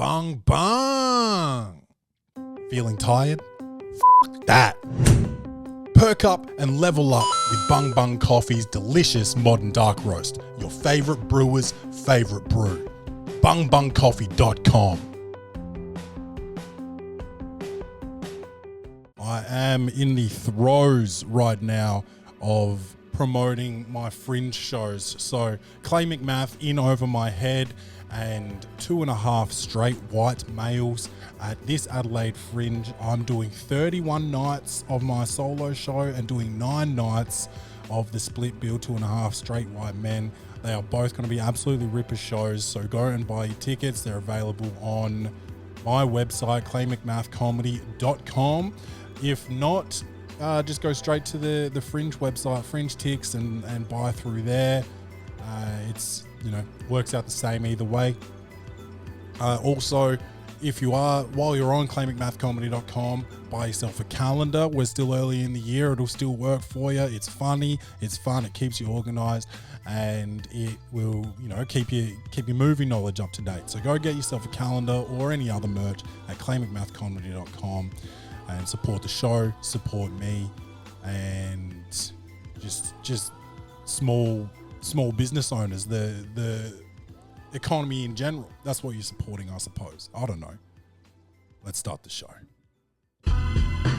Bung bung. Feeling tired? That. Perk up and level up with Bung Bung Coffee's delicious modern dark roast. Your favourite brewer's favourite brew. bungbungcoffee.com. I am in the throes right now of promoting my fringe shows. So Clay McMath in over my head and 2.5 straight white males at this Adelaide Fringe. I'm doing 31 nights of my solo show and doing 9 nights of the split bill 2.5 straight white men. They are both going to be absolutely ripper shows, so go and buy your tickets. They're available on my website, claymcmathcomedy.com. If not, just go straight to the Fringe website, Fringe Ticks, and buy through there. It's, works out the same either way. Also, if you are, while you're on claymcmathcomedy.com, buy yourself a calendar. We're still early in the year. It'll still work for you. It's funny. It's fun. It keeps you organized, and it will, keep your movie knowledge up to date. So go get yourself a calendar or any other merch at claymcmathcomedy.com and support the show, support me, and just small business owners, the economy in general. That's what you're supporting, I suppose. I don't know. Let's start the show.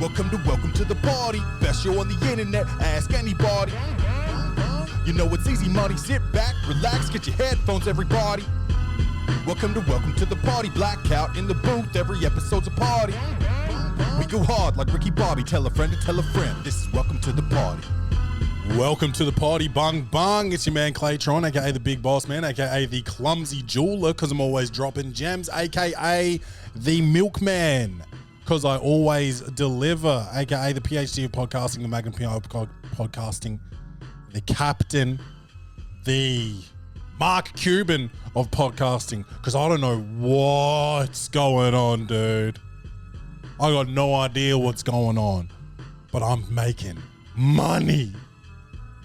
Welcome to the party. Best show on the internet. Ask anybody. You know it's easy money. Sit back, relax, get your headphones, everybody. Welcome to the party. Blackout in the booth. Every episode's a party. We go hard like Ricky Bobby. Tell a friend to tell a friend. This is welcome to the party. Welcome to the party, bung bung. It's your man Claytron, aka the big boss man, aka the clumsy jeweler, because I'm always dropping gems, aka the milkman, because I always deliver, aka the PhD of podcasting, the Magnum PI of podcasting, the captain, the Mark Cuban of podcasting, because I don't know what's going on, dude. I got no idea what's going on, but I'm making money.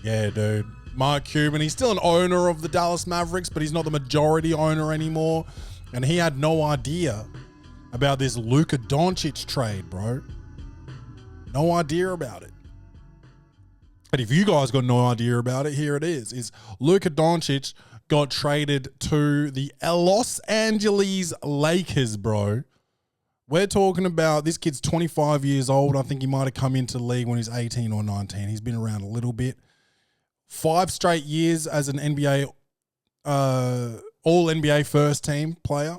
Yeah, dude. Mark Cuban, he's still an owner of the Dallas Mavericks, but he's not the majority owner anymore. And he had no idea about this Luka Dončić trade, bro. No idea about it. And if you guys got no idea about it, here it is Luka Dončić got traded to the Los Angeles Lakers, bro. We're talking about, this kid's 25 years old. I think he might have come into the league when he's 18 or 19. He's been around a little bit. 5 straight years as an NBA, all-NBA first team player.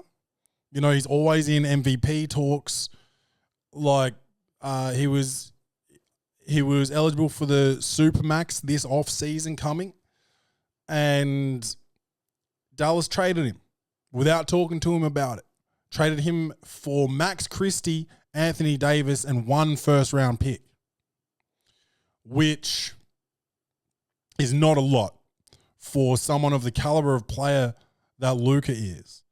He's always in MVP talks. Like, he was eligible for the Supermax this off-season coming. And Dallas traded him without talking to him about it. Traded him for Max Christie, Anthony Davis, and 1 first-round pick, which is not a lot for someone of the caliber of player that Luka is.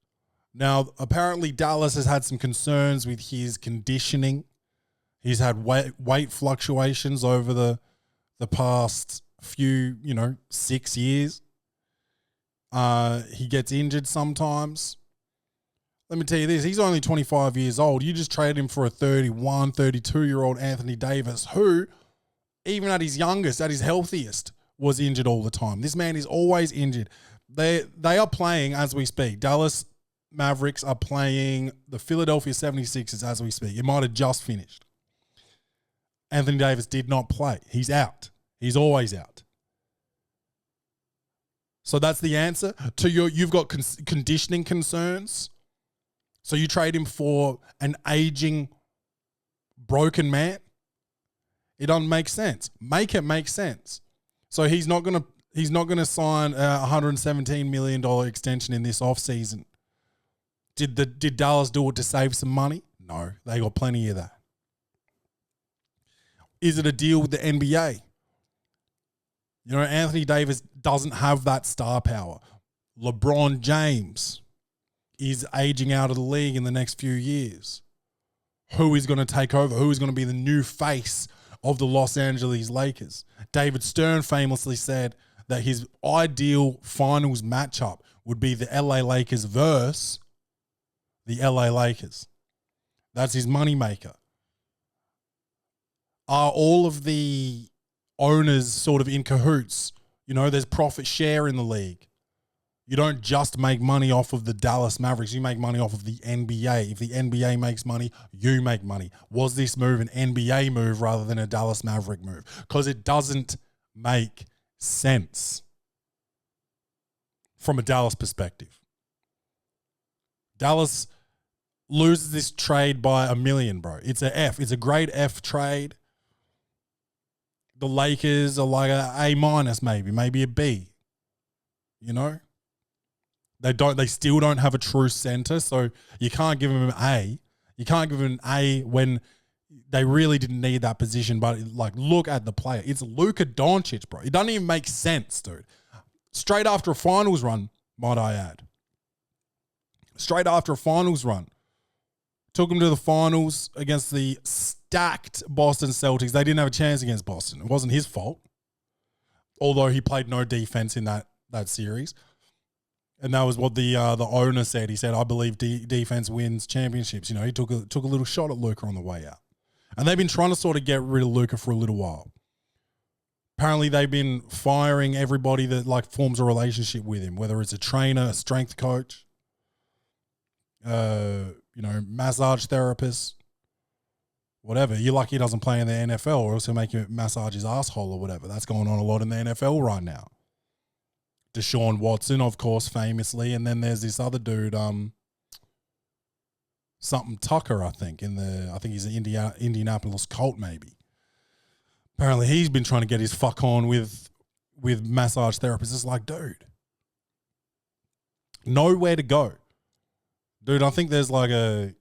Now, apparently Dallas has had some concerns with his conditioning. He's had weight fluctuations over the past few, 6 years. He gets injured sometimes. Let me tell you this, he's only 25 years old. You just traded him for a 31, 32-year-old Anthony Davis, who, even at his youngest, at his healthiest, was injured all the time. This man is always injured. They are playing as we speak. Dallas Mavericks are playing the Philadelphia 76ers as we speak. It might have just finished. Anthony Davis did not play. He's out. He's always out. So that's the answer to you've got conditioning concerns. So you trade him for an aging, broken man? It doesn't make sense. Make it make sense. So he's not gonna sign a $117 million extension in this offseason. Did Dallas do it to save some money? No, they got plenty of that. Is it a deal with the NBA? Anthony Davis doesn't have that star power. LeBron James is aging out of the league in the next few years. Who is going to take over? Who is going to be the new face of the Los Angeles Lakers? David Stern famously said that his ideal finals matchup would be the LA Lakers versus the LA Lakers. That's his moneymaker. Are all of the owners sort of in cahoots? You know, there's profit share in the league. You don't just make money off of the Dallas Mavericks. You make money off of the NBA. If the NBA makes money, you make money. Was this move an NBA move rather than a Dallas Maverick move? Because it doesn't make sense from a Dallas perspective. Dallas loses this trade by $1 million, bro. It's a F. It's a grade F trade. The Lakers are like a A- maybe a B. You know? They still don't have a true center, so you can't give them an A. You can't give them an A when they really didn't need that position. But like, look at the player. It's Luka Dončić, bro. It doesn't even make sense, dude. Straight after a finals run, might I add. Straight after a finals run. Took him to the finals against the stacked Boston Celtics. They didn't have a chance against Boston. It wasn't his fault. Although he played no defense in that series. And that was what the owner said. He said, I believe defense wins championships. You know, he took a little shot at Luka on the way out. And they've been trying to sort of get rid of Luka for a little while. Apparently they've been firing everybody that like forms a relationship with him, whether it's a trainer, a strength coach, massage therapist, whatever. You're lucky he doesn't play in the NFL or else he'll make you massage his asshole or whatever. That's going on a lot in the NFL right now. Deshaun Watson, of course, famously. And then there's this other dude, something Tucker, I think he's an Indianapolis Colt, maybe. Apparently he's been trying to get his fuck on with massage therapists. It's like, dude, nowhere to go. Dude, I think there's like there's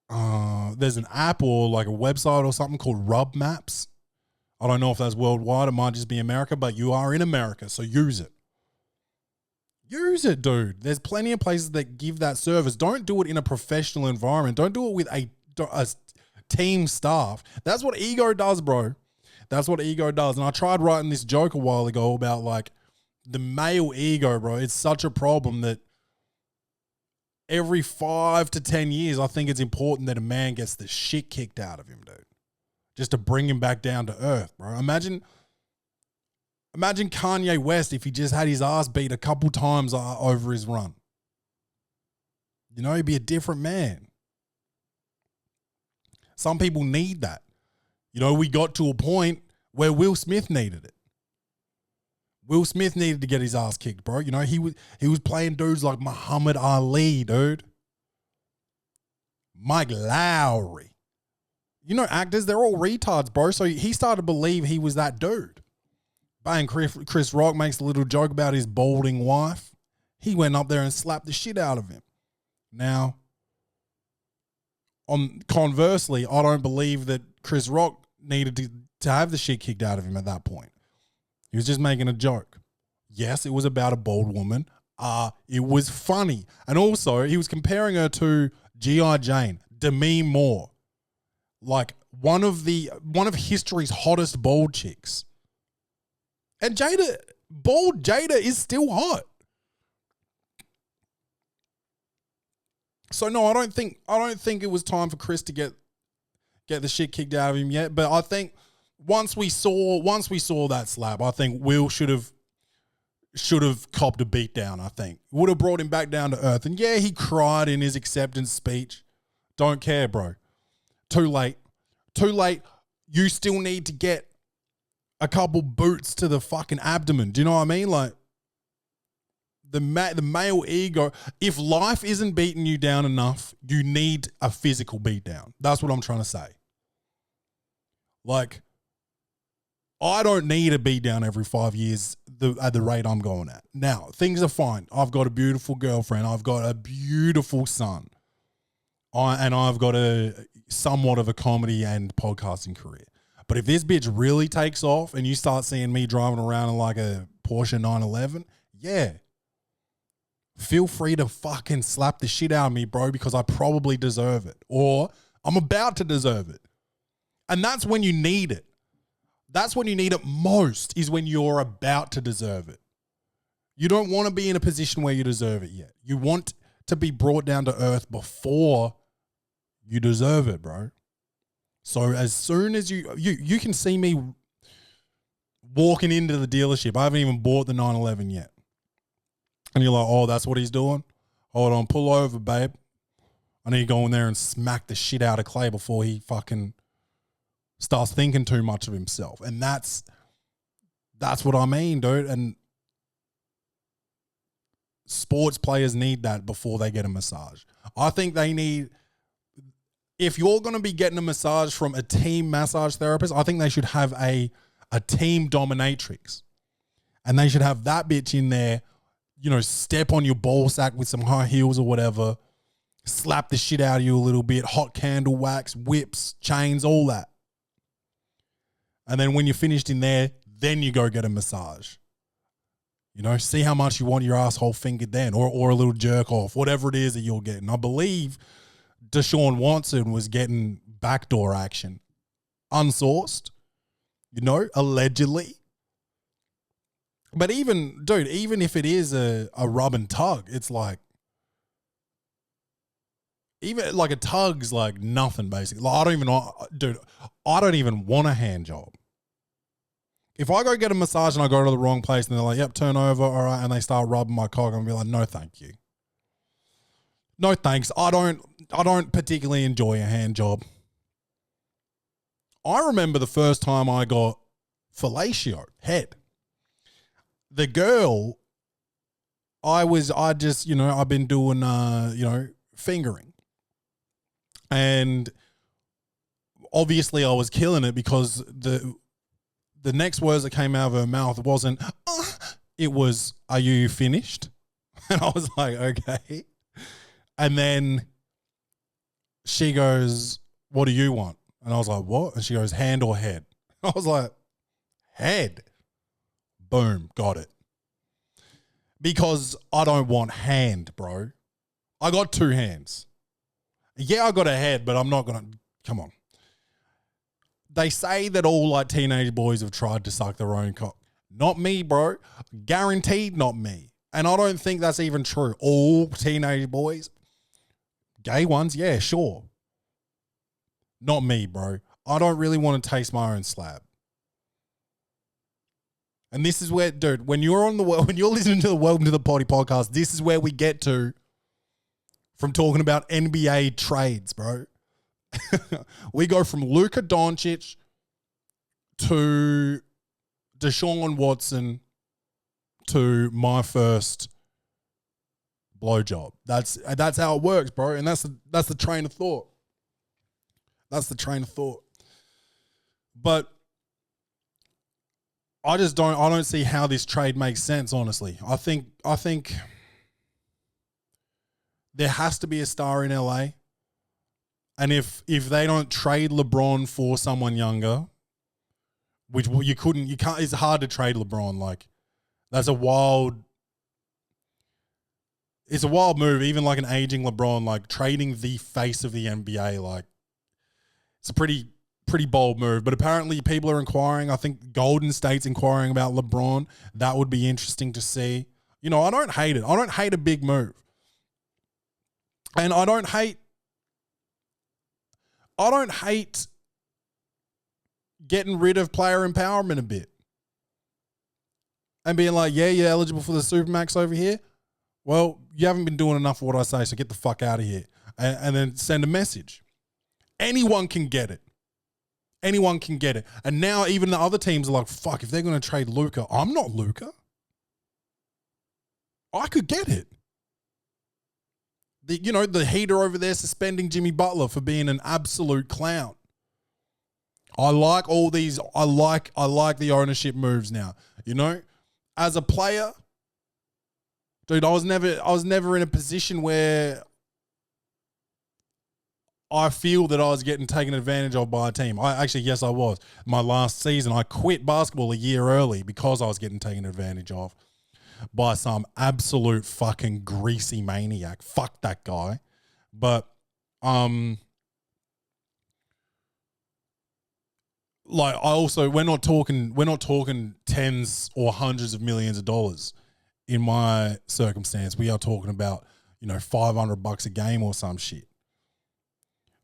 an app or like a website or something called Rub Maps. I don't know if that's worldwide. It might just be America, but you are in America, so use it. Use it, dude. There's plenty of places that give that service. Don't do it in a professional environment. Don't do it with a team staff. That's what ego does, bro. That's what ego does. And I tried writing this joke a while ago about like the male ego, bro. It's such a problem that every 5 to 10 years, I think it's important that a man gets the shit kicked out of him, dude. Just to bring him back down to earth, bro. Imagine Kanye West if he just had his ass beat a couple times over his run. You know, he'd be a different man. Some people need that. You know, we got to a point where Will Smith needed it. Will Smith needed to get his ass kicked, bro. You know, he was playing dudes like Muhammad Ali, dude. Mike Lowry. You know, actors, they're all retards, bro. So he started to believe he was that dude. Bang, Chris Rock makes a little joke about his balding wife. He went up there and slapped the shit out of him. Now, conversely, I don't believe that Chris Rock needed to have the shit kicked out of him at that point. He was just making a joke. Yes, it was about a bald woman. It was funny. And also, he was comparing her to G.I. Jane, Demi Moore. Like one of history's hottest bald chicks. And bald Jada is still hot. So no, I don't think it was time for Chris to get the shit kicked out of him yet. But I think once we saw that slap, I think Will should have copped a beat down. I think would have brought him back down to earth. And yeah, he cried in his acceptance speech. Don't care, bro. Too late. You still need to get a couple boots to the fucking abdomen. Do you know what I mean? Like the male ego. If life isn't beating you down enough, you need a physical beat down. That's what I'm trying to say. Like, I don't need a beat down every 5 years at the rate I'm going at. Now, things are fine. I've got a beautiful girlfriend. I've got a beautiful son. And I've got somewhat of a comedy and podcasting career. But if this bitch really takes off and you start seeing me driving around in like a Porsche 911, yeah, feel free to fucking slap the shit out of me, bro, because I probably deserve it. Or I'm about to deserve it. And that's when you need it. That's when you need it most, is when you're about to deserve it. You don't want to be in a position where you deserve it yet. You want to be brought down to earth before you deserve it, bro. So as soon as you can see me walking into the dealership. I haven't even bought the 911 yet. And you're like, oh, that's what he's doing? Hold on, pull over, babe. I need to go in there and smack the shit out of Clay before he fucking starts thinking too much of himself. And that's what I mean, dude. And sports players need that before they get a massage. I think they need, if you're going to be getting a massage from a team massage therapist, I think they should have a team dominatrix. And they should have that bitch in there, you know, step on your ball sack with some high heels or whatever, slap the shit out of you a little bit, hot candle wax, whips, chains, all that. And then when you're finished in there, then you go get a massage. You know, see how much you want your asshole fingered then, or a little jerk off, whatever it is that you're getting. I believe Deshaun Watson was getting backdoor action, unsourced, you know, allegedly. But even, dude, even if it is a rub and tug, it's like, even like a tug's like nothing, basically. Like, I don't even want a hand job. If I go get a massage and I go to the wrong place and they're like, yep, turn over, all right, and they start rubbing my cock, I'm going to be like, no, thank you. No, thanks. I don't particularly enjoy a hand job. I remember the first time I got fellatio, head. The girl, I've been doing, fingering. And obviously I was killing it because the next words that came out of her mouth wasn't, it was, are you finished? And I was like, okay. And then she goes, what do you want? And I was like, what? And she goes, hand or head? I was like, head. Boom, got it. Because I don't want hand, bro. I got two hands. Yeah, I got a head, but I'm not going to, come on. They say that all like teenage boys have tried to suck their own cock. Not me, bro. Guaranteed not me. And I don't think that's even true. All teenage boys, gay ones, yeah, sure. Not me, bro. I don't really want to taste my own slab. And this is where, dude, when you're listening to the Welcome to the Poddy podcast, this is where we get to from talking about NBA trades, bro. We go from Luka Dončić to Deshaun Watson to my first blowjob. That's how it works, bro. And that's the train of thought. That's the train of thought. But I don't see how this trade makes sense, honestly. I think there has to be a star in LA. And if they don't trade LeBron for someone younger, which you can't, it's hard to trade LeBron. Like, it's a wild move, even like an aging LeBron, like trading the face of the NBA. Like, it's a pretty bold move. But apparently people are inquiring. I think Golden State's inquiring about LeBron. That would be interesting to see. You know, I don't hate it. I don't hate a big move. And I don't hate getting rid of player empowerment a bit and being like, yeah, you're eligible for the Supermax over here. Well, you haven't been doing enough of what I say, so get the fuck out of here. And then send a message. Anyone can get it. Anyone can get it. And now even the other teams are like, fuck, if they're going to trade Luka, I'm not Luka. I could get it. The heater over there suspending Jimmy Butler for being an absolute clown. I like all these. I like the ownership moves now. You know, as a player, dude, I was never in a position where I feel that I was getting taken advantage of by a team. Yes, I was. My last season, I quit basketball a year early because I was getting taken advantage of by some absolute fucking greasy maniac. Fuck that guy. But like, I also, we're not talking tens or hundreds of millions of dollars in my circumstance. We are talking about, $500 a game or some shit.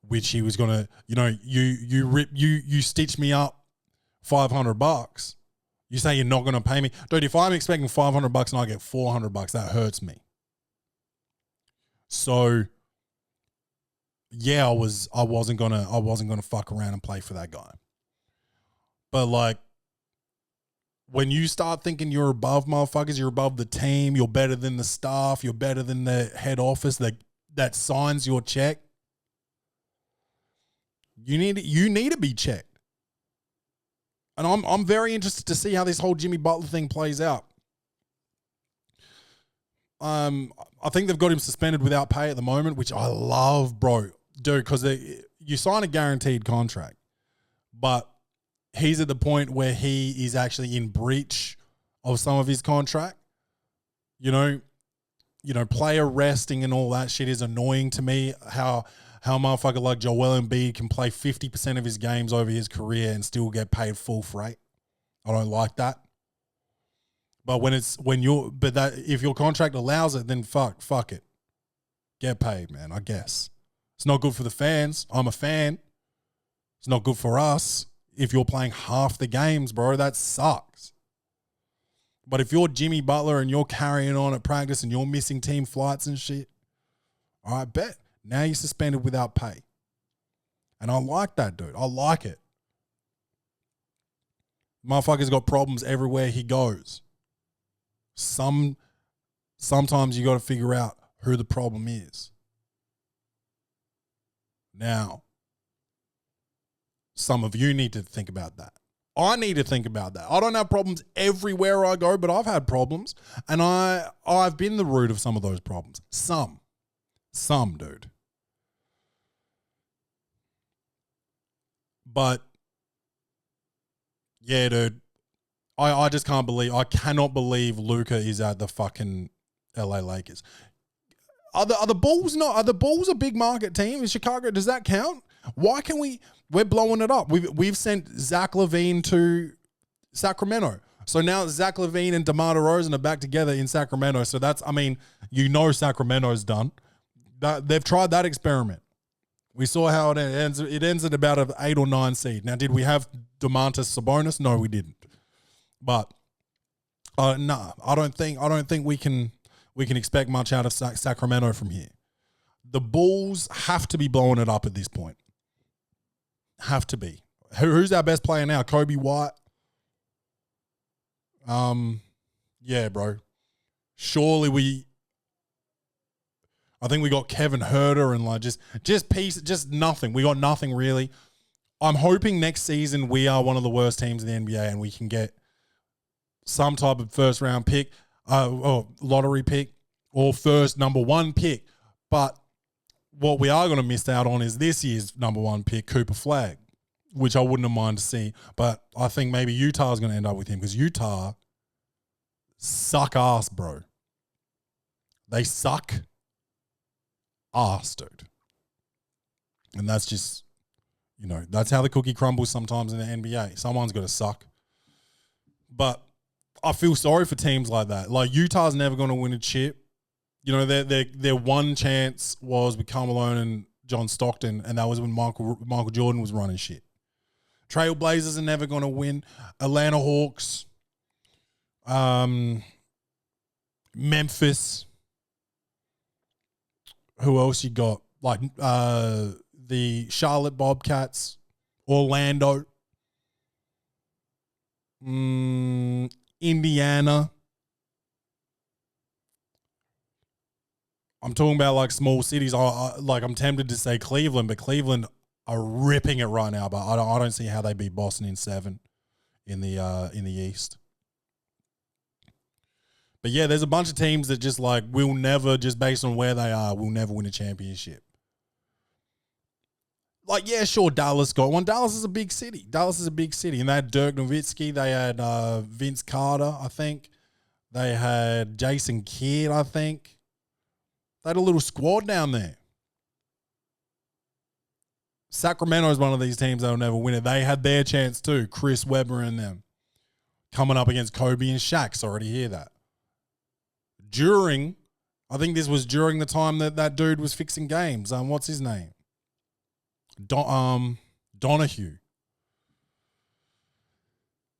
Which he was gonna, you stitch me up $500. You say you're not gonna pay me, dude. If I'm expecting $500 and I get $400, that hurts me. So, yeah, I wasn't gonna fuck around and play for that guy. But like, when you start thinking you're above motherfuckers, you're above the team, you're better than the staff, you're better than the head office that signs your check. You need to be checked. And I'm very interested to see how this whole Jimmy Butler thing plays out. I think they've got him suspended without pay at the moment, which I love, bro. Dude, because you sign a guaranteed contract, but he's at the point where he is actually in breach of some of his contract. Player resting and all that shit is annoying to me. How a motherfucker like Joel Embiid can play 50% of his games over his career and still get paid full freight. I don't like that. But if your contract allows it, then fuck it. Get paid, man, I guess. It's not good for the fans. I'm a fan. It's not good for us. If you're playing half the games, bro, that sucks. But if you're Jimmy Butler and you're carrying on at practice and you're missing team flights and shit, all right, bet. Now you're suspended without pay. And I like that, dude. I like it. Motherfucker's got problems everywhere he goes. Sometimes you got to figure out who the problem is. Now, some of you need to think about that. I need to think about that. I don't have problems everywhere I go, but I've had problems. And I've been the root of some of those problems. Some, dude. But, yeah, dude, I just I cannot believe Luka is at the fucking LA Lakers. Are the Bulls a big market team in Chicago? Does that count? Why can we're blowing it up. We've sent Zach LaVine to Sacramento. So now Zach LaVine and DeMar DeRozan are back together in Sacramento. So Sacramento's done. They've tried that experiment. We saw how it ends. It ends at about an 8 or 9 seed. Now, did we have Domantas Sabonis? No, we didn't. But no, I don't think we can expect much out of Sacramento from here. The Bulls have to be blowing it up at this point. Have to be. Who's our best player now? Kobe White. Yeah, bro. Surely I think we got Kevin Huerter and just nothing. We got nothing really. I'm hoping next season we are one of the worst teams in the NBA and we can get some type of first round pick, or lottery pick, or first number 1 pick. But what we are going to miss out on is this year's number 1 pick, Cooper Flagg, which I wouldn't have minded to see. But I think maybe Utah's going to end up with him because Utah suck ass, bro. They suck ass, dude. And that's just, that's how the cookie crumbles sometimes in the NBA. Someone's got to suck. But I feel sorry for teams like that. Like Utah's never going to win a chip. Their one chance was with Carmelo and John Stockton, and that was when Michael Jordan was running shit. Trailblazers are never going to win. Atlanta Hawks, Memphis. Who else you got? Like the Charlotte Bobcats, Orlando, Indiana. I'm talking about like small cities. I'm tempted to say Cleveland, but Cleveland are ripping it right now. But I don't see how they beat Boston in 7 in the East. But yeah, there's a bunch of teams that just will never, just based on where they are, will never win a championship. Like, yeah, sure, Dallas got one. Dallas is a big city. And they had Dirk Nowitzki. They had Vince Carter, I think. They had Jason Kidd, I think. They had a little squad down there. Sacramento is one of these teams that will never win it. They had their chance too. Chris Webber and them. Coming up against Kobe and Shaq. Sorry to hear that. During I think this was during the time that dude was fixing games. What's his name? Donahue.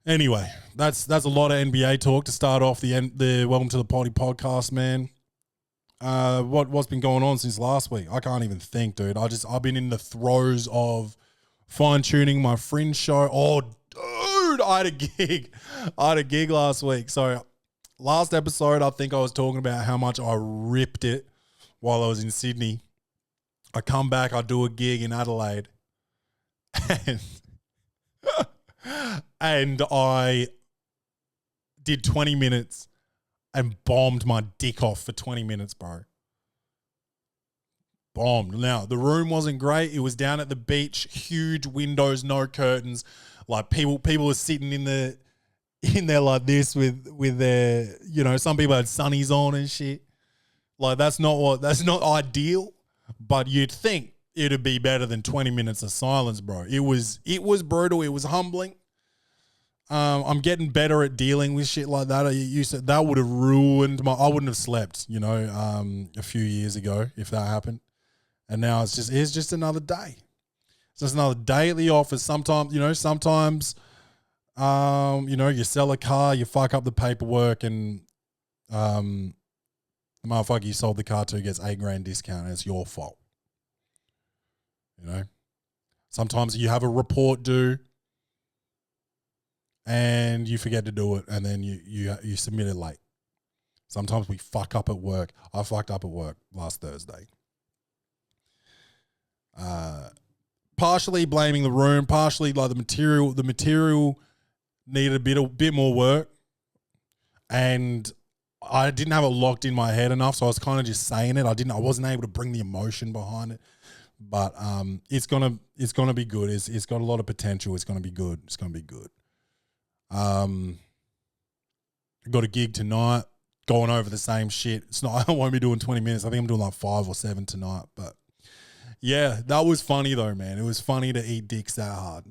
Anyway, that's a lot of NBA talk to start off the Welcome to the Poddy podcast, man. What's been going on since last week? I can't even think, dude. I've been in the throes of fine-tuning my Fringe show. Oh, dude, I had a gig last week. So last episode, I think I was talking about how much I ripped it while I was in Sydney. I come back, I do a gig in Adelaide, and I did 20 minutes and bombed my dick off for 20 minutes, bro. Bombed. Now, the room wasn't great. It was down at the beach, huge windows, no curtains. Like people were sitting in there like this with their, some people had sunnies on and shit. Like that's not ideal, but you'd think it'd be better than 20 minutes of silence, bro. It was brutal. It was humbling. I'm getting better at dealing with shit like that. That would have ruined I wouldn't have slept, a few years ago if that happened. And now it's just another day. It's just another day at the office. Sometimes, you sell a car, you fuck up the paperwork, and the motherfucker you sold the car to gets $8,000 discount, and it's your fault. Sometimes you have a report due and you forget to do it, and then you submit it late. Sometimes we fuck up at work. I fucked up at work last Thursday. Partially blaming the room, partially like the material. The material needed a bit more work, and I didn't have it locked in my head enough, so I was kind of just saying it. I wasn't able to bring the emotion behind it, but it's gonna be good. It's got a lot of potential. It's gonna be good. It's gonna be good. I got a gig tonight, going over the same shit. I won't be doing 20 minutes. I think I'm doing like 5 or 7 tonight, but. Yeah, that was funny though, man. It was funny to eat dicks that hard.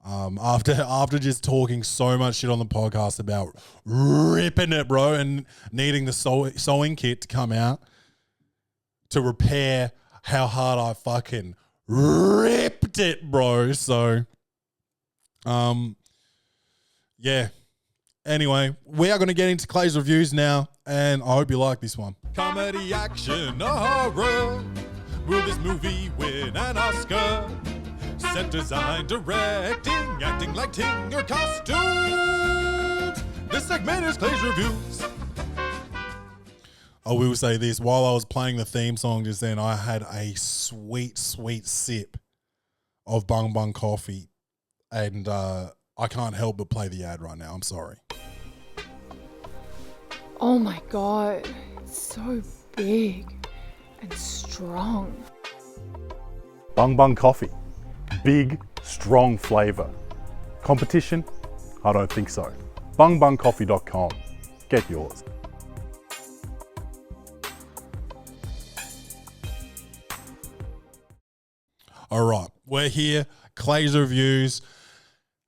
After just talking so much shit on the podcast about ripping it, bro, and needing the sewing kit to come out to repair how hard I fucking ripped it, bro. So, yeah. Anyway, we are going to get into Clay's reviews now, and I hope you like this one. Comedy, action, horror. Will this movie win an Oscar? Set design, directing, acting, lighting, or costumes? This segment is Clay's Reviews. I will say this. While I was playing the theme song just then, I had a sweet, sweet sip of Bung Bung coffee, and I can't help but play the ad right now. I'm sorry. Oh my God, it's so big and strong. Bung Bung coffee. Big, strong flavour. Competition? I don't think so. bungbungcoffee.com. Get yours. All right, we're here, Clay's Reviews,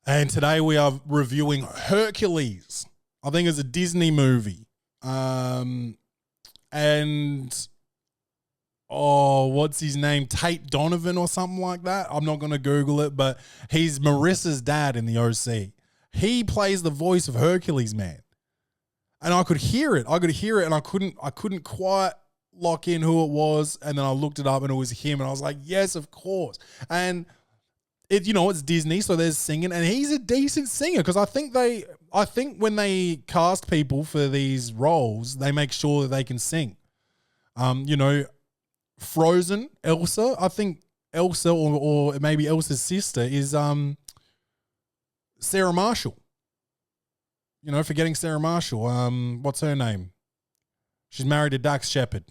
and today we are reviewing Hercules. I think it's a Disney movie. What's his name? Tate Donovan or something like that. I'm not going to Google it, but he's Marissa's dad in the OC. He plays the voice of Hercules, man. And I could hear it. And I couldn't quite lock in who it was. And then I looked it up and it was him. And I was like, yes, of course. And it's Disney, so there's singing, and he's a decent singer because I think when they cast people for these roles, they make sure that they can sing. Frozen, Elsa. I think Elsa or maybe Elsa's sister is Sarah Marshall. Forgetting Sarah Marshall. What's her name? She's married to Dax Shepard.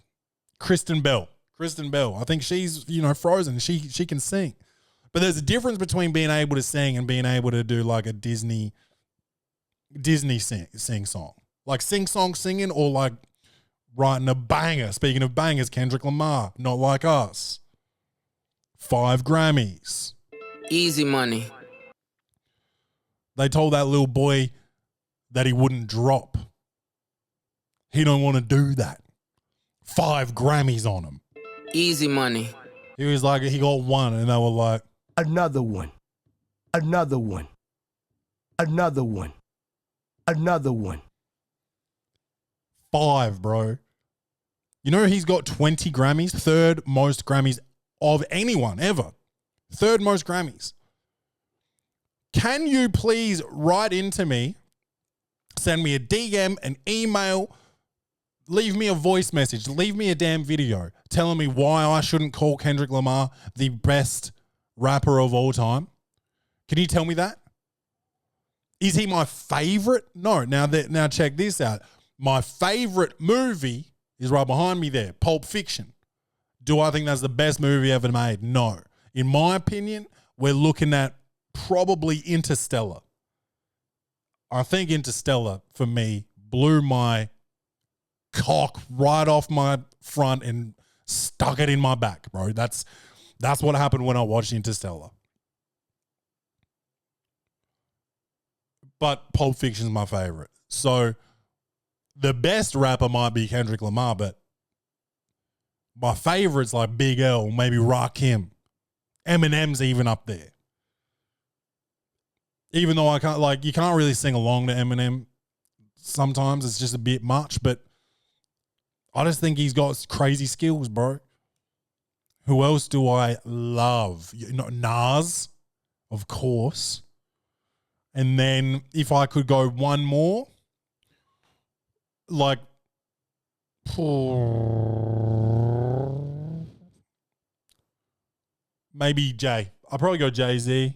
Kristen Bell. I think she's Frozen. She can sing. But there's a difference between being able to sing and being able to do like a Disney sing song. Like sing-song singing or like writing a banger. Speaking of bangers, Kendrick Lamar, Not Like Us. 5 Grammys. Easy money. They told that little boy that he wouldn't drop. He don't want to do that. 5 Grammys on him. Easy money. He was like, he got 1, and they were like, Another one. Another one. Another one. Another one. 5, bro. You know he's got 20 Grammys, 3rd most Grammys of anyone ever. 3rd most Grammys. Can you please write into me, send me a DM, an email, leave me a voice message, leave me a damn video telling me why I shouldn't call Kendrick Lamar the best rapper of all time? Can you tell me that? Is he my favorite? No. Now check this out. My favorite movie is right behind me there, Pulp Fiction. Do I think that's the best movie ever made? No. In my opinion, we're looking at probably Interstellar. I think Interstellar, for me, blew my cock right off my front and stuck it in my back, bro. That's what happened when I watched Interstellar. But Pulp Fiction is my favorite. So the best rapper might be Kendrick Lamar, but my favorites like Big L, maybe Rakim. Eminem's even up there. Even though you can't really sing along to Eminem sometimes. It's just a bit much, but I just think he's got crazy skills, bro. Who else do I love? Nas, of course. And then if I could go one more, like, maybe Jay. I'll probably go Jay-Z,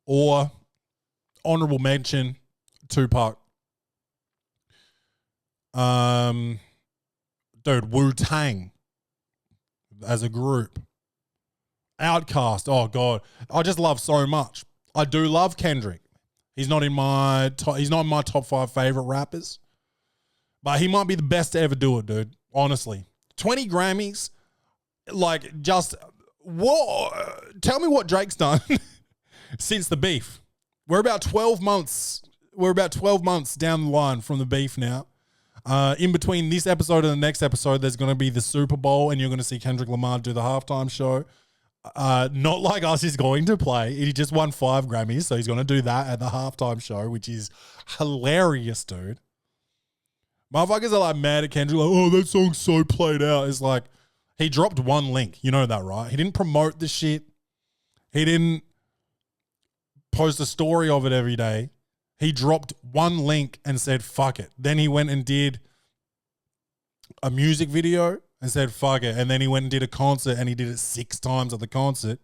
or honorable mention, Tupac. Dude, Wu-Tang as a group. Outkast, oh God. I just love so much. I do love Kendrick. He's not in my top 5 favorite rappers. But he might be the best to ever do it, dude. Honestly. 20 Grammys. Like, just, what? Tell me what Drake's done since the beef. We're about 12 months down the line from the beef now. In between this episode and the next episode, there's going to be the Super Bowl, and you're going to see Kendrick Lamar do the halftime show. Not like us is going to play. He just won 5 Grammys, so he's going to do that at the halftime show, which is hilarious, dude. Motherfuckers are like mad at Kendrick, like, oh, that song's so played out. It's like, he dropped one link. You know that, right? He didn't promote the shit. He didn't post a story of it every day. He dropped one link and said, fuck it. Then he went and did a music video and said, fuck it. And then he went and did a concert, and he did it 6 times at the concert.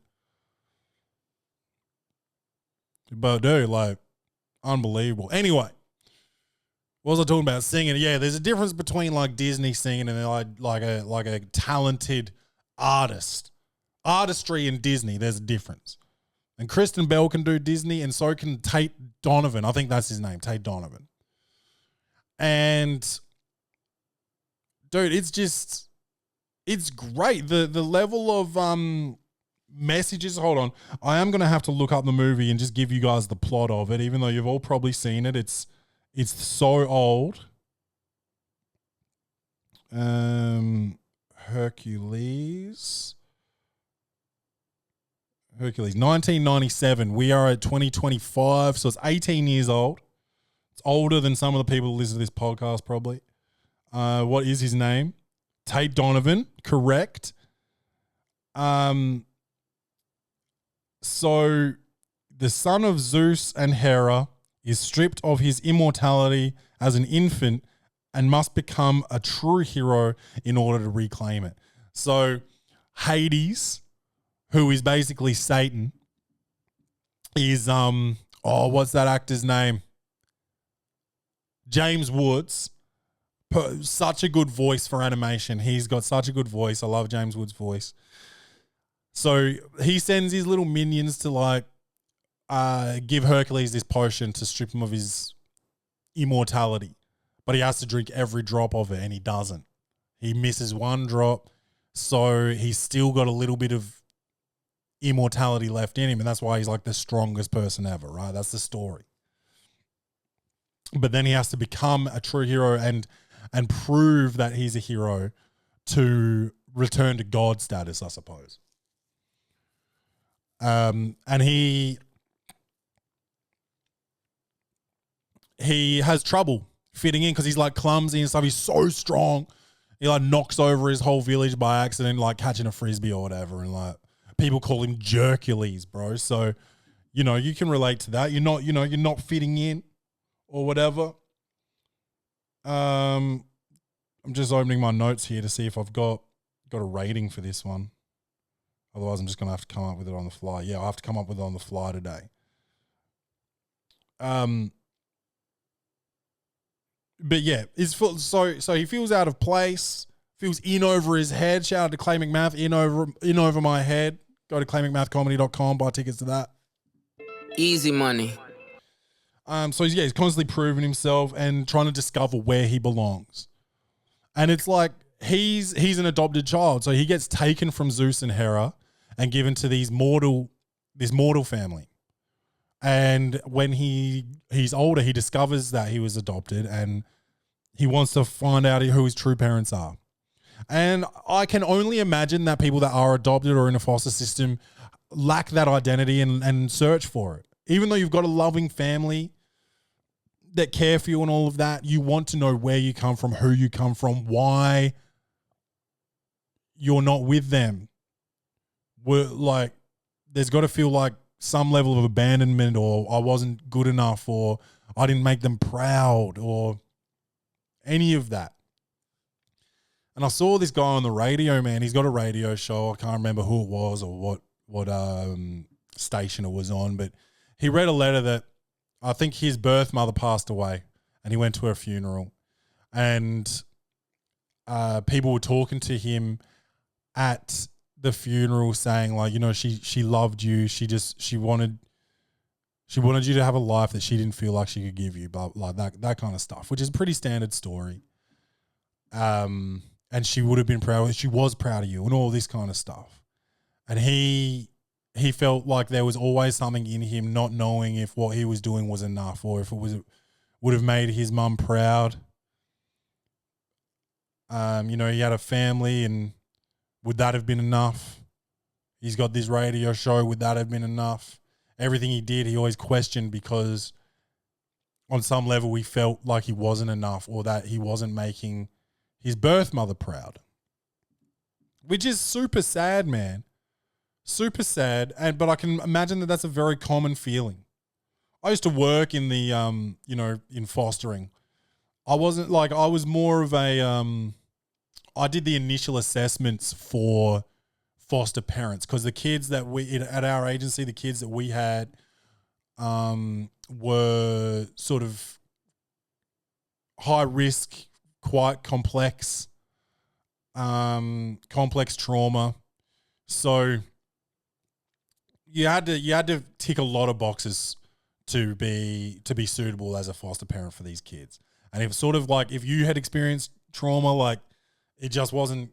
But dude, like, unbelievable. Anyway, what was I talking about? Singing. Yeah, there's a difference between like Disney singing and like a talented artist. Artistry in Disney, there's a difference. And Kristen Bell can do Disney, and so can Tate Donovan. I think that's his name, Tate Donovan. And dude, it's great. The level of messages. Hold on, I am gonna have to look up the movie and just give you guys the plot of it, even though you've all probably seen it. It's so old. Hercules, 1997. We are at 2025, so it's 18 years old. It's older than some of the people who listen to this podcast, probably. What is his name? Tate Donovan, correct. So the son of Zeus and Hera is stripped of his immortality as an infant and must become a true hero in order to reclaim it. So Hades, who is basically Satan, is what's that actor's name? James Woods. Such a good voice for animation. He's got such a good voice. I love James Woods' voice. So he sends his little minions to like give Hercules this potion to strip him of his immortality. But he has to drink every drop of it, and he doesn't. He misses one drop, so he's still got a little bit of immortality left in him, and that's why he's like the strongest person ever, right? That's the story. But then he has to become a true hero and prove that he's a hero to return to God status, I suppose. And he has trouble fitting in because he's like clumsy and stuff. He's so strong. He like knocks over his whole village by accident, like catching a frisbee or whatever. And like people call him Hercules, bro. So, you know, you can relate to that. You're not fitting in or whatever. I'm just opening my notes here to see if I've got a rating for this one. Otherwise, I'm just going to have to come up with it on the fly. Yeah, I have to come up with it on the fly today. But yeah, so he feels out of place, feels in over his head. Shout out to Clay McMath, in over my head. Go to claymcmathcomedy.com, buy tickets to that. Easy money. So he's constantly proving himself and trying to discover where he belongs. And it's like he's an adopted child, so he gets taken from Zeus and Hera and given to this mortal family. And when he's older, he discovers that he was adopted and he wants to find out who his true parents are. And I can only imagine that people that are adopted or in a foster system lack that identity and search for it. Even though you've got a loving family that care for you and all of that, you want to know where you come from, who you come from, why you're not with them. There's got to feel like some level of abandonment, or I wasn't good enough, or I didn't make them proud, or any of that. And I saw this guy on the radio, man. He's got a radio show. I can't remember who it was or what station it was on, but he read a letter that I think his birth mother passed away, and he went to her funeral, and people were talking to him at the funeral saying, like, you know, she loved you. She wanted you to have a life that she didn't feel like she could give you, but like that kind of stuff, which is a pretty standard story. And she would have been proud. She was proud of you and all this kind of stuff. And he felt like there was always something in him not knowing if what he was doing was enough or if it would have made his mum proud. You know, he had a family, and would that have been enough? He's got this radio show. Would that have been enough? Everything he did, he always questioned because on some level he felt like he wasn't enough or that he wasn't making his birth mother proud, which is super sad, man. Super sad. But I can imagine that that's a very common feeling. I used to work in the, in fostering. I was more of a, I did the initial assessments for foster parents because the kids that at our agency, the kids that we had were sort of high risk, quite complex trauma. So you had to tick a lot of boxes to be suitable as a foster parent for these kids. And if you had experienced trauma, like, it just wasn't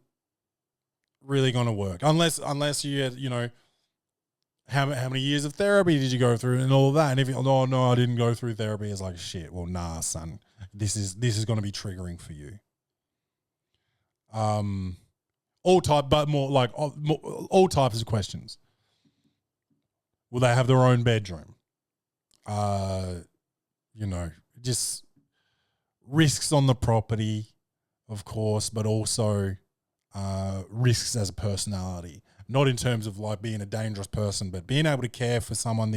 really going to work unless you had, you know, how many years of therapy did you go through and all of that. And if no, I didn't go through therapy, it's like, shit. Well, nah, son, this is going to be triggering for you. All types of questions. Will they have their own bedroom? Just risks on the property, of course, but also risks as a personality. Not in terms of like being a dangerous person, but being able to care for someone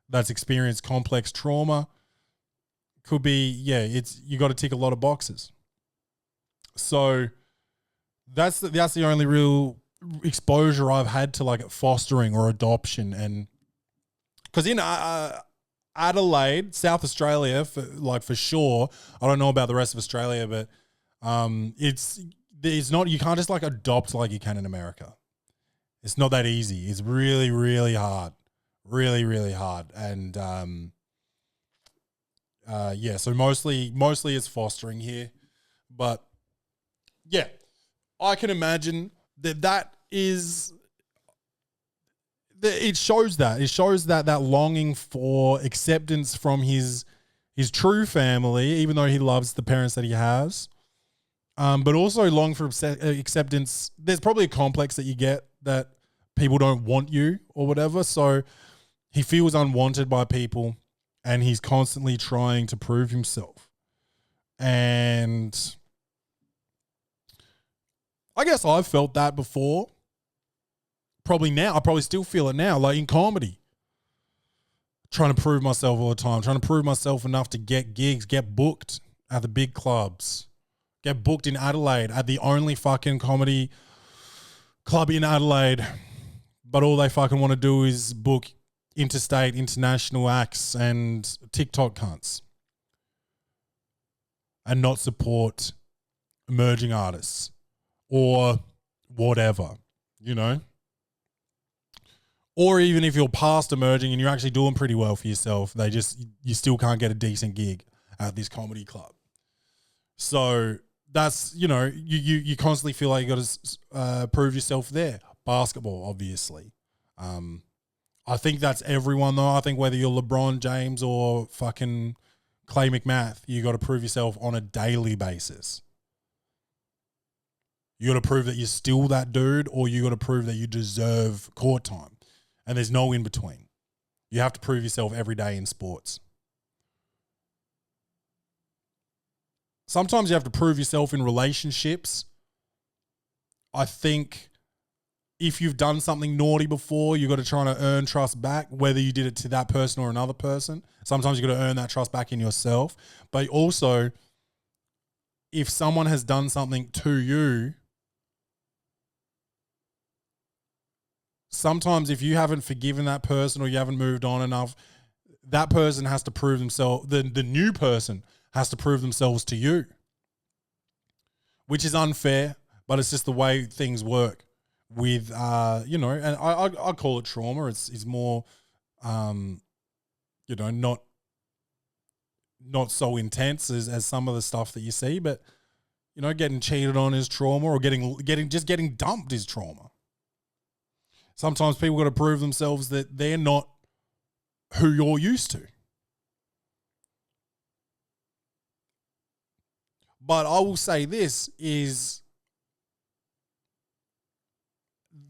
that's experienced complex trauma could be, you got to tick a lot of boxes. So that's the only real exposure I've had to like fostering or adoption. And because in Adelaide, South Australia, for sure, I don't know about the rest of Australia, but it's not, you can't just like adopt like you can in America. It's not that easy. It's really, really hard. Really, really hard. And so mostly it's fostering here. But yeah, I can imagine that is, it shows that longing for acceptance from his true family, even though he loves the parents that he has. but also long for acceptance. There's probably a complex that you get that people don't want you or whatever. So he feels unwanted by people and he's constantly trying to prove himself. And I guess I've felt that before. Probably now. I probably still feel it now, like in comedy. Trying to prove myself all the time. Trying to prove myself enough to get gigs, get booked at the big clubs. Get booked in Adelaide at the only fucking comedy club in Adelaide. But all they fucking want to do is book interstate, international acts and TikTok cunts. And not support emerging artists or whatever, you know? Or even if you're past emerging and you're actually doing pretty well for yourself, you still can't get a decent gig at this comedy club. So that's, you constantly feel like you got to prove yourself there. Basketball, obviously. I think that's everyone though. I think whether you're LeBron James or fucking Clay McMath, you got to prove yourself on a daily basis. You got to prove that you're still that dude, or you got to prove that you deserve court time. And there's no in between. You have to prove yourself every day in sports. Sometimes you have to prove yourself in relationships. I think if you've done something naughty before, you got to try to earn trust back, whether you did it to that person or another person. Sometimes you got to earn that trust back in yourself. But also, if someone has done something to you, sometimes if you haven't forgiven that person or you haven't moved on enough, that person has to prove themselves, the new person has to prove themselves to you, which is unfair, but it's just the way things work with, and I call it trauma. It's more, not so intense as some of the stuff that you see, but, getting cheated on is trauma, or getting dumped is trauma. Sometimes people got to prove themselves that they're not who you're used to. But I will say this is,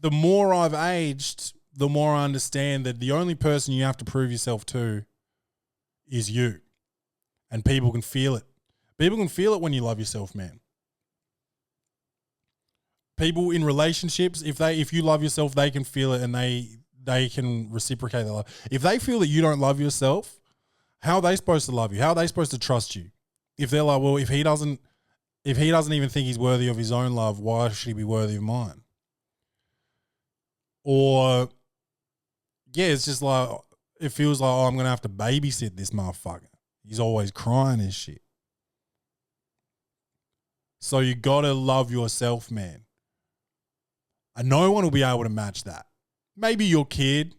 the more I've aged, the more I understand that the only person you have to prove yourself to is you. And people can feel it. People can feel it when you love yourself, man. People in relationships, if you love yourself, they can feel it and they can reciprocate their love. If they feel that you don't love yourself, how are they supposed to love you? How are they supposed to trust you? If they're like, well, if he doesn't even think he's worthy of his own love, why should he be worthy of mine? Or, yeah, it's just like, it feels like, oh, I'm going to have to babysit this motherfucker. He's always crying and shit. So you got to love yourself, man. And no one will be able to match that. Maybe your kid.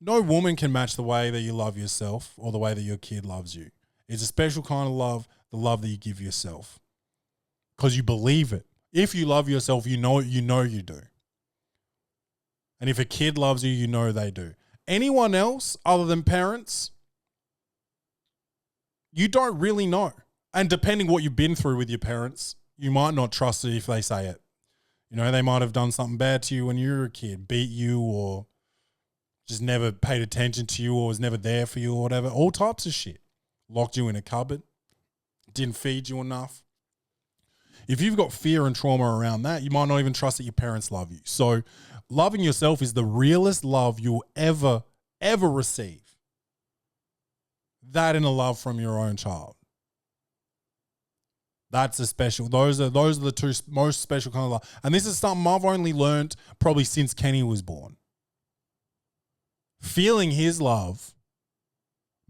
No woman can match the way that you love yourself or the way that your kid loves you. It's a special kind of love, the love that you give yourself. Because you believe it. If you love yourself, you know you do. And if a kid loves you, you know they do. Anyone else other than parents, you don't really know. And depending what you've been through with your parents, you might not trust it if they say it. They might have done something bad to you when you were a kid, beat you, or just never paid attention to you, or was never there for you, or whatever. All types of shit. Locked you in a cupboard, didn't feed you enough. If you've got fear and trauma around that, you might not even trust that your parents love you. So loving yourself is the realest love you'll ever receive. That and a love from your own child. That's a special. Those are the two most special kind of love. And this is something I've only learned probably since Kenny was born. Feeling his love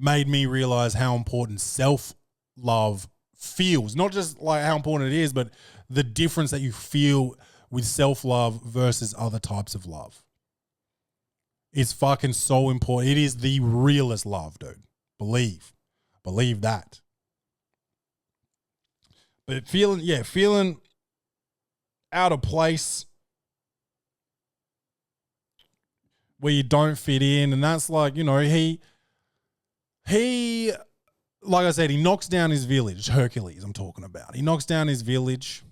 made me realize how important self-love feels. Not just like how important it is, but the difference that you feel with self-love versus other types of love. It's fucking so important. It is the realest love, dude. Believe that. But feeling out of place where you don't fit in, and that's like, he like I said, he knocks down his village. Hercules, I'm talking about. He knocks down his village,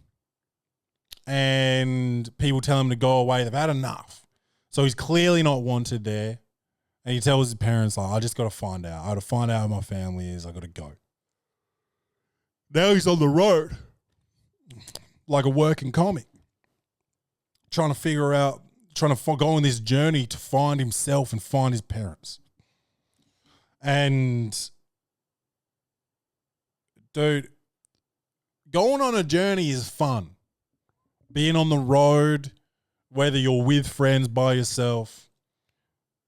and people tell him to go away. They've had enough. So he's clearly not wanted there. And he tells his parents, like, I just got to find out. I got to find out who my family is. I got to go. Now he's on the road like a working comic, trying to figure out, trying to go on this journey to find himself and find his parents. And, dude, going on a journey is fun. Being on the road, whether you're with friends, by yourself,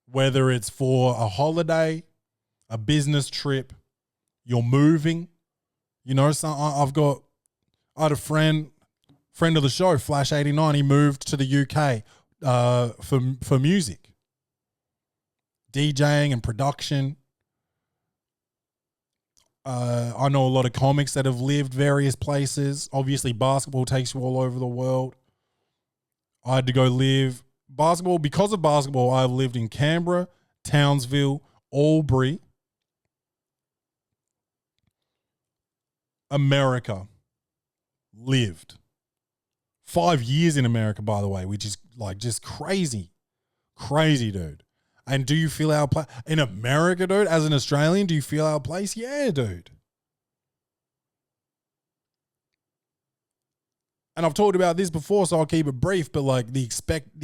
whether it's for a holiday, a business trip, you're moving. You know, so I had a friend of the show, Flash 89. He moved to the UK for music, DJing and production. I know a lot of comics that have lived various places. Obviously, basketball takes you all over the world. I had to go live basketball. Because of basketball, I've lived in Canberra, Townsville, Albury, America. Lived 5 years in America, by the way, which is like just crazy, dude. And do you feel our place in America, dude? As an Australian, do you feel our place? Yeah, dude. And I've talked about this before, so I'll keep it brief. But like the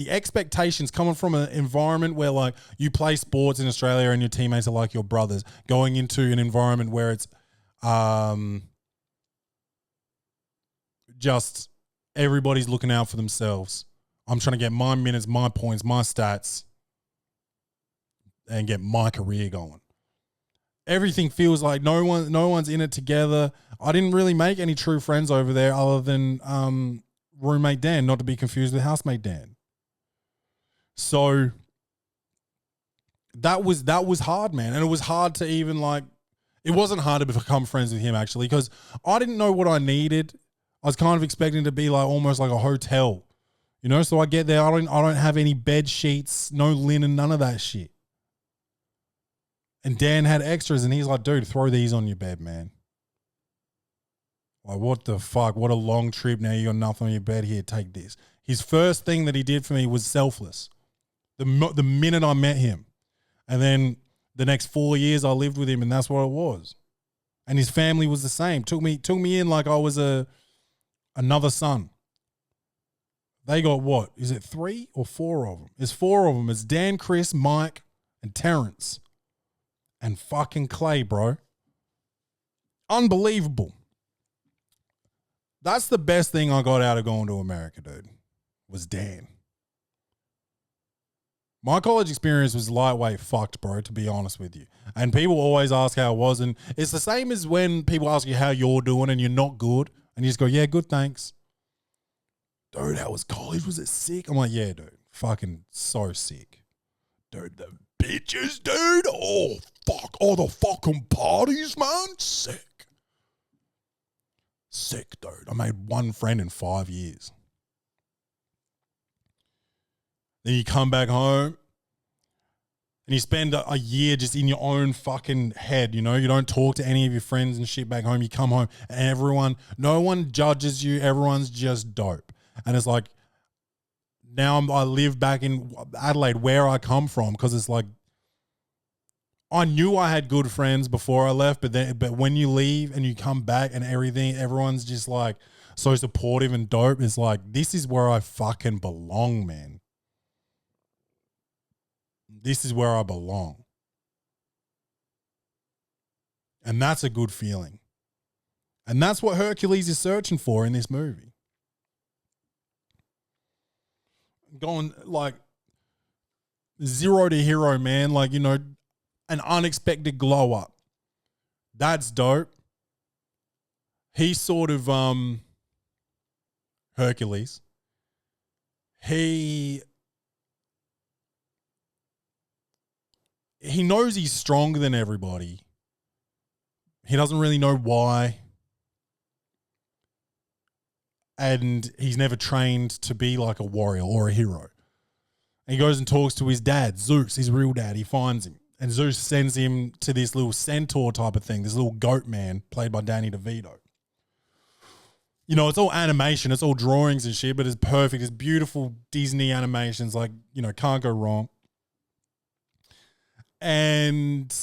expectations coming from an environment where like you play sports in Australia and your teammates are like your brothers, going into an environment where it's just everybody's looking out for themselves. I'm trying to get my minutes, my points, my stats, and get my career going. Everything feels like no one's in it together. I didn't really make any true friends over there other than roommate Dan, not to be confused with housemate Dan. So that was hard, man. And it was hard to even like, it wasn't hard to become friends with him actually, because I didn't know what I needed. I was kind of expecting to be like almost like a hotel, you know? So I get there, I don't have any bed sheets, no linen, none of that shit. And Dan had extras and he's like, dude, throw these on your bed, man. Like, what the fuck? What a long trip. Now you got nothing on your bed. Here, take this. His first thing that he did for me was selfless. The minute I met him. And then the next 4 years I lived with him and that's what it was. And his family was the same. Took me in like I was another son. They got what? Is it 3 or 4 of them? There's 4 of them. It's Dan, Chris, Mike, and Terrence. And fucking Clay, bro. Unbelievable. That's the best thing I got out of going to America, dude, was Dan. My college experience was lightweight fucked, bro, to be honest with you. And people always ask how it was. And it's the same as when people ask you how you're doing and you're not good. And you just go, yeah, good, thanks. Dude, how was college? Was it sick? I'm like, yeah, dude. Fucking so sick. Dude, the bitches, dude. Oh, fuck. Oh, the fucking parties, man. Sick. Sick, dude. I made one friend in 5 years. Then you come back home and you spend a year just in your own fucking head, you know? You don't talk to any of your friends and shit back home. You come home and no one judges you. Everyone's just dope. And it's like, now I live back in Adelaide where I come from, because it's like, I knew I had good friends before I left, but when you leave and you come back and everyone's just like so supportive and dope, it's like, this is where I fucking belong, man. This is where I belong. And that's a good feeling. And that's what Hercules is searching for in this movie. Going like 0 to hero, man. Like, you know, an unexpected glow up. That's dope. He's sort of Hercules. He knows he's stronger than everybody. He doesn't really know why. And he's never trained to be like a warrior or a hero. And he goes and talks to his dad, Zeus, his real dad. He finds him. And Zeus sends him to this little centaur type of thing, this little goat man played by Danny DeVito. you know, it's all animation, it's all drawings and shit, but it's perfect. It's beautiful Disney animations, like, you know, can't go wrong. And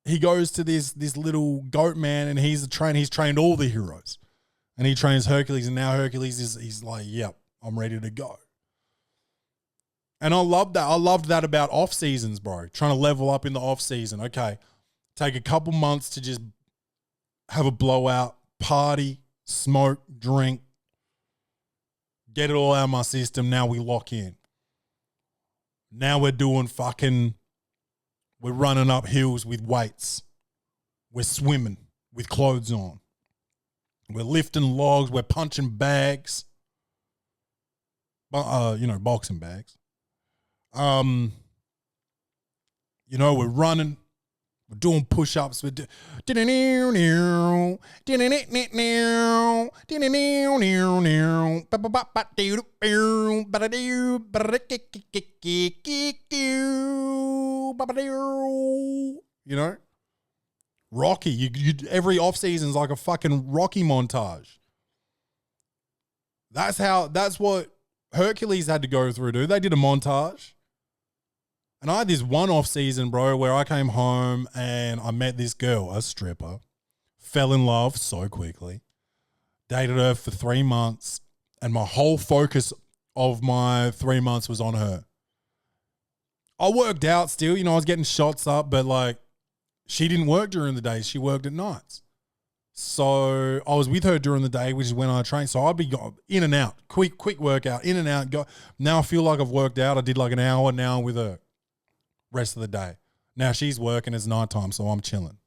he goes to this little goat man, and he's trained all the heroes. And he trains Hercules, and now Hercules he's like, yep, I'm ready to go. And I love that. I loved that about off seasons, bro. Trying to level up in the off season. Okay, take a couple months to just have a blowout, party, smoke, drink, get it all out of my system. Now we lock in. Now we're doing we're running up hills with weights. We're swimming with clothes on. We're lifting logs. We're punching bags. You know, boxing bags. You know, we're running. We're doing push-ups. We're you know, Rocky. You every off season's like a fucking Rocky montage. That's what Hercules had to go through, dude. They did a montage. And I had this one off season, bro, where I came home and I met this girl, a stripper, fell in love so quickly, dated her for 3 months, and my whole focus of my 3 months was on her. I worked out still, you know, I was getting shots up, but like, she didn't work during the day. She worked at nights. So I was with her during the day, which is when I trained. So I'd be in and out, quick workout, in and out. Go. Now I feel like I've worked out. I did like an hour now with her. Rest of the day. Now she's working, it's nighttime, so I'm chilling.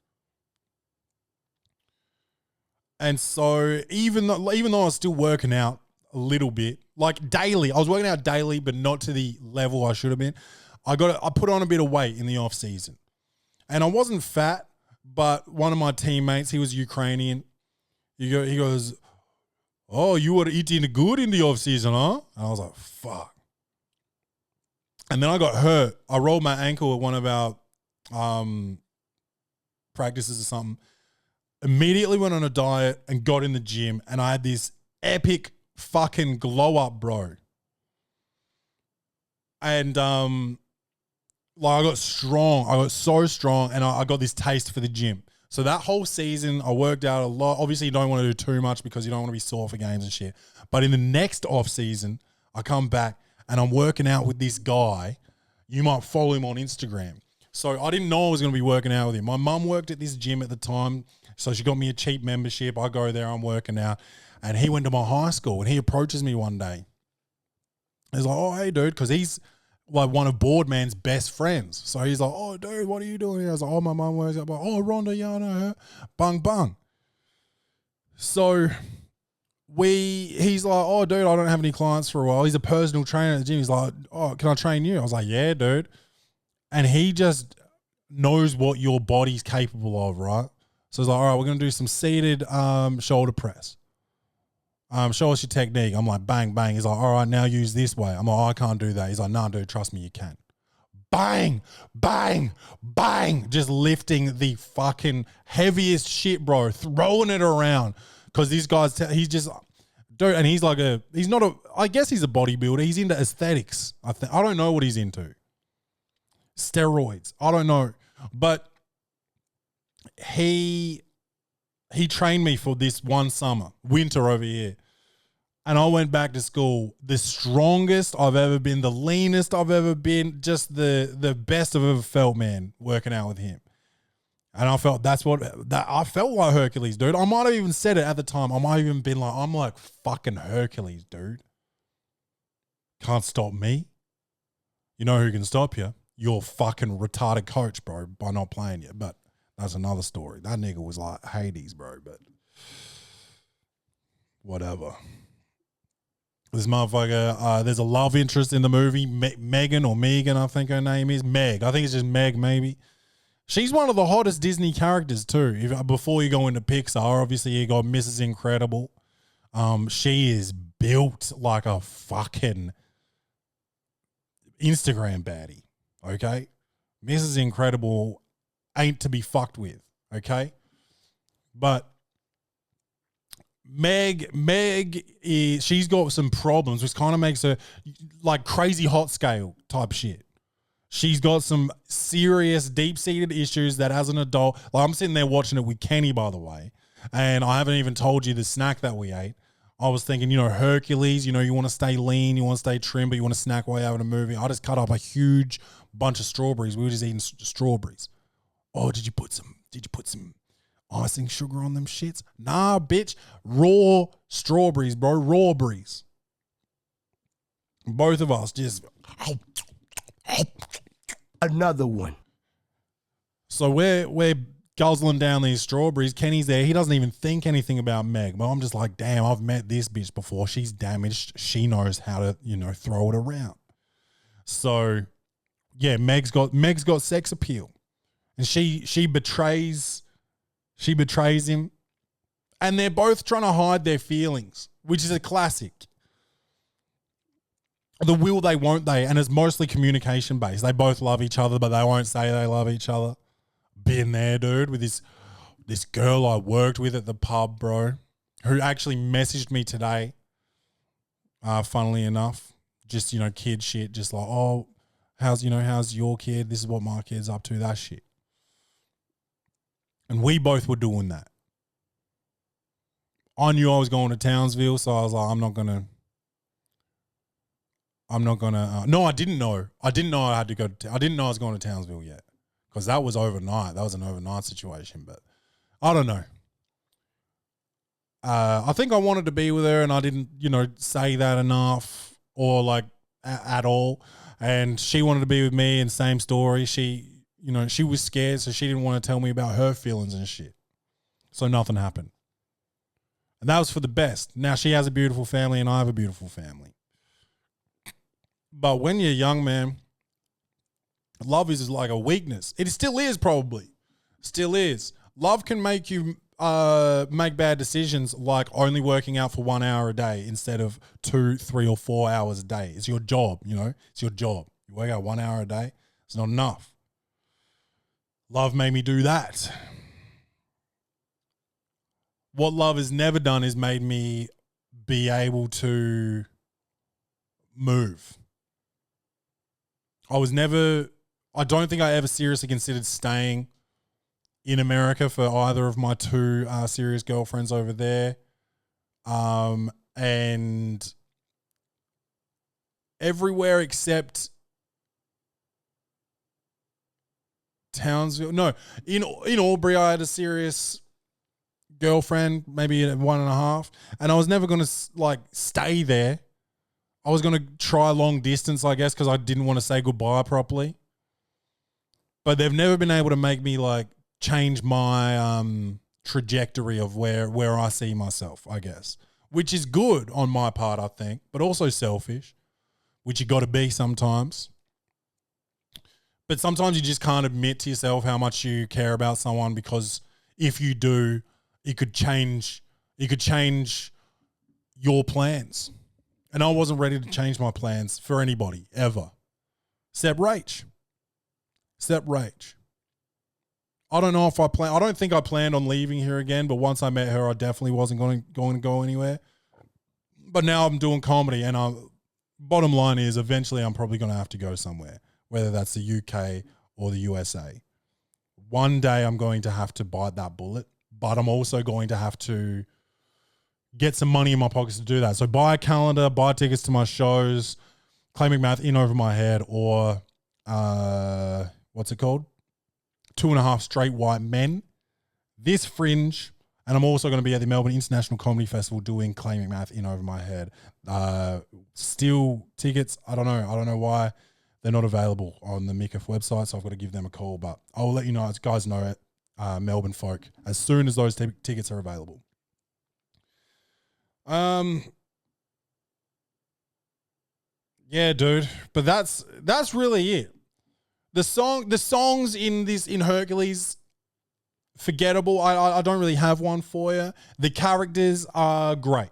And so even though I was still working out a little bit, like daily, I was working out daily, but not to the level I should have been. I put on a bit of weight in the off season, and I wasn't fat, but one of my teammates, he was Ukrainian. He goes, "Oh, you were eating good in the off season, huh?" And I was like, "Fuck." And then I got hurt. I rolled my ankle at one of our practices or something. Immediately went on a diet and got in the gym. And I had this epic fucking glow up, bro. And like I got strong. I got so strong. And I got this taste for the gym. So that whole season, I worked out a lot. Obviously, you don't want to do too much because you don't want to be sore for games and shit. But in the next off season, I come back and I'm working out with this guy. You might follow him on Instagram. So I didn't know I was going to be working out with him. My mum worked at this gym at the time, so she got me a cheap membership. I go there, I'm working out. And he went to my high school, and he approaches me one day. He's like, "Oh, hey, dude," because he's like one of Boardman's best friends. So he's like, "Oh, dude, what are you doing here?" I was like, "Oh, my mum works out." "Oh, Rhonda, yeah, I know her." Bung, bung. So he's like, "Oh, dude, I don't have any clients for a while." He's a personal trainer at the gym. He's like, "Oh, can I train you?" I was like, "Yeah, dude." And he just knows what your body's capable of, right? So he's like, "All right, we're going to do some seated shoulder press. Show us your technique." I'm like, bang, bang. He's like, "All right, now use this way." I'm like, "Oh, I can't do that." He's like, "Nah, dude, trust me, you can." Bang, bang, bang. Just lifting the fucking heaviest shit, bro. Throwing it around. Because these guys, he's just, dude, and he's like I guess he's a bodybuilder. He's into aesthetics. I don't know what he's into. Steroids. I don't know. But he trained me for this one summer, winter over here. And I went back to school the strongest I've ever been, the leanest I've ever been, just the best I've ever felt, man, working out with him. And I felt I felt like Hercules, dude. I might have even said it at the time. I might have even been like, I'm like fucking Hercules, dude. Can't stop me. You know who can stop you? Your fucking retarded coach, bro, by not playing you. But that's another story. That nigga was like Hades, bro, but whatever. This motherfucker, there's a love interest in the movie, Megan or Megan, I think her name is. Meg. I think it's just Meg, maybe. She's one of the hottest Disney characters too. Before you go into Pixar, obviously you got Mrs. Incredible. She is built like a fucking Instagram baddie, okay? Mrs. Incredible ain't to be fucked with, okay? But she's got some problems, which kind of makes her like crazy hot scale type shit. She's got some serious deep-seated issues that as an adult, like I'm sitting there watching it with Kenny, by the way, and I haven't even told you the snack that we ate. I was thinking, Hercules, you want to stay lean, you want to stay trim, but you want to snack while you're having a movie. I just cut up a huge bunch of strawberries. We were just eating strawberries. Oh, did you put some icing sugar on them shits? Nah, bitch. Raw strawberries, bro. Raw berries. Both of us just... Another one. So we're guzzling down these strawberries. Kenny's there. He doesn't even think anything about Meg. But I'm just like, damn, I've met this bitch before. She's damaged. She knows how to, throw it around. So, yeah, Meg's got sex appeal. And she betrays him. And they're both trying to hide their feelings, which is a classic. The will they, won't they, and it's mostly communication based. They both love each other, but they won't say they love each other. Been there, dude, with this girl I worked with at the pub, bro, who actually messaged me today. Funnily enough, just kid shit, just like, oh, how's your kid? This is what my kid's up to. That shit. And we both were doing that. I knew I was going to Townsville, so I was like, no, I didn't know. I didn't know I had to go I didn't know I was going to Townsville yet. Because that was overnight. That was an overnight situation. But I don't know. I think I wanted to be with her and I didn't, say that enough or like at all. And she wanted to be with me and same story. She was scared, so she didn't want to tell me about her feelings and shit. So nothing happened. And that was for the best. Now she has a beautiful family and I have a beautiful family. But when you're young, man, love is like a weakness. It still is, probably. Still is. Love can make you make bad decisions, like only working out for 1 hour a day instead of 2, 3, or 4 hours a day. It's your job, It's your job. You work out 1 hour a day. It's not enough. Love made me do that. What love has never done is made me be able to move. I don't think I ever seriously considered staying in America for either of my two serious girlfriends over there. And everywhere except Townsville. No, in Albury, I had a serious girlfriend, maybe 1.5, and I was never going to stay there. I was going to try long distance, I guess, because I didn't want to say goodbye properly. But they've never been able to make me change my trajectory of where I see myself, I guess, which is good on my part, I think, but also selfish, which you got to be sometimes. But sometimes you just can't admit to yourself how much you care about someone, because if you do, it could change your plans. And I wasn't ready to change my plans for anybody, ever. Except Rach. I don't know if I don't think I planned on leaving here again, but once I met her, I definitely wasn't going to go anywhere. But now I'm doing comedy, and bottom line is eventually I'm probably going to have to go somewhere, whether that's the UK or the USA. One day I'm going to have to bite that bullet, but I'm also going to have to get some money in my pockets to do that. So buy a calendar, buy tickets to my shows, claiming math in over my head, or what's it called? 2.5 Straight White Men. This Fringe, and I'm also going to be at the Melbourne International Comedy Festival doing Claiming Math in over my head. Still tickets, I don't know why they're not available on the MICF website, so I've got to give them a call, but I'll let you know, as guys know it, Melbourne folk, as soon as those tickets are available. Yeah, dude. But that's really it. The songs in Hercules, forgettable. I don't really have one for you. The characters are great.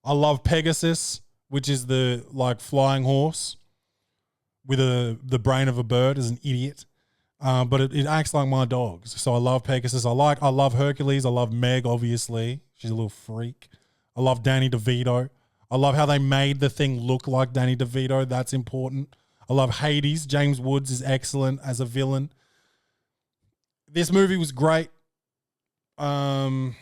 I love Pegasus, which is the flying horse with the brain of a bird, as an idiot. but it acts like my dogs. So I love Pegasus. I love Hercules. I love Meg, obviously. She's a little freak. I love Danny DeVito. I love how they made the thing look like Danny DeVito. That's important. I love Hades. James Woods is excellent as a villain. This movie was great. For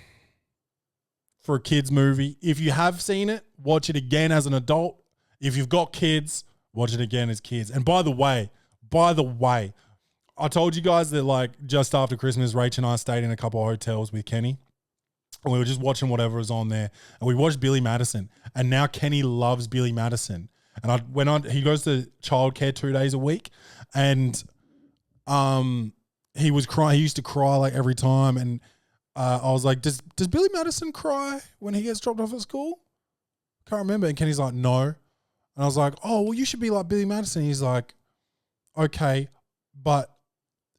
a kid's movie. If you have seen it, watch it again as an adult. If you've got kids, watch it again as kids. And by the way, I told you guys that like just after Christmas, Rach and I stayed in a couple of hotels with Kenny. And we were just watching whatever was on there. And we watched Billy Madison. And now Kenny loves Billy Madison. And he goes to childcare 2 days a week. And he was crying. He used to cry like every time. And I was like, does Billy Madison cry when he gets dropped off at school? Can't remember. And Kenny's like, no. And I was like, oh, well, you should be like Billy Madison. He's like, okay, but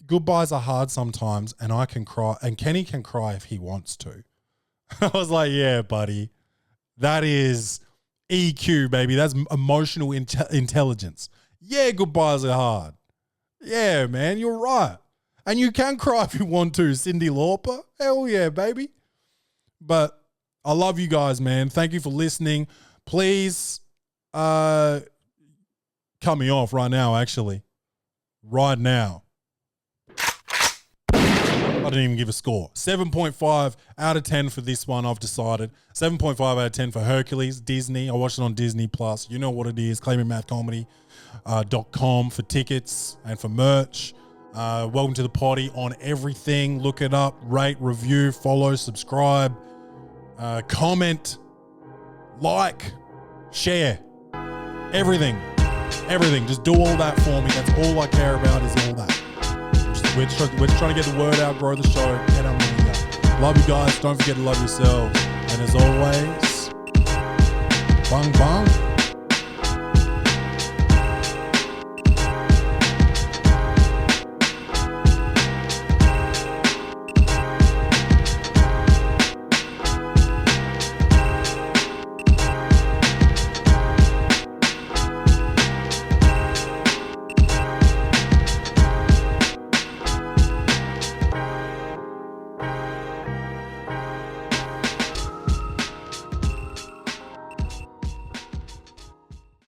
goodbyes are hard sometimes and I can cry. And Kenny can cry if he wants to. I was like, yeah, buddy. That is EQ, baby. That's emotional intelligence. Yeah, goodbyes are hard. Yeah, man, you're right. And you can cry if you want to, Cyndi Lauper. Hell yeah, baby. But I love you guys, man. Thank you for listening. Please cut me off right now, actually. Right now. I didn't even give a score. 7.5 out of 10 for this one, I've decided. 7.5 out of 10 for Hercules, Disney. I watched it on Disney+. You know what it is, claimingmathcomedy.com for tickets and for merch. Welcome to the Poddy on everything. Look it up, rate, review, follow, subscribe, comment, like, share. Everything. Just do all that for me. That's all I care about is all that. We're just trying to get the word out, grow the show, get our money out. Love you guys. Don't forget to love yourselves. And as always, bang bang.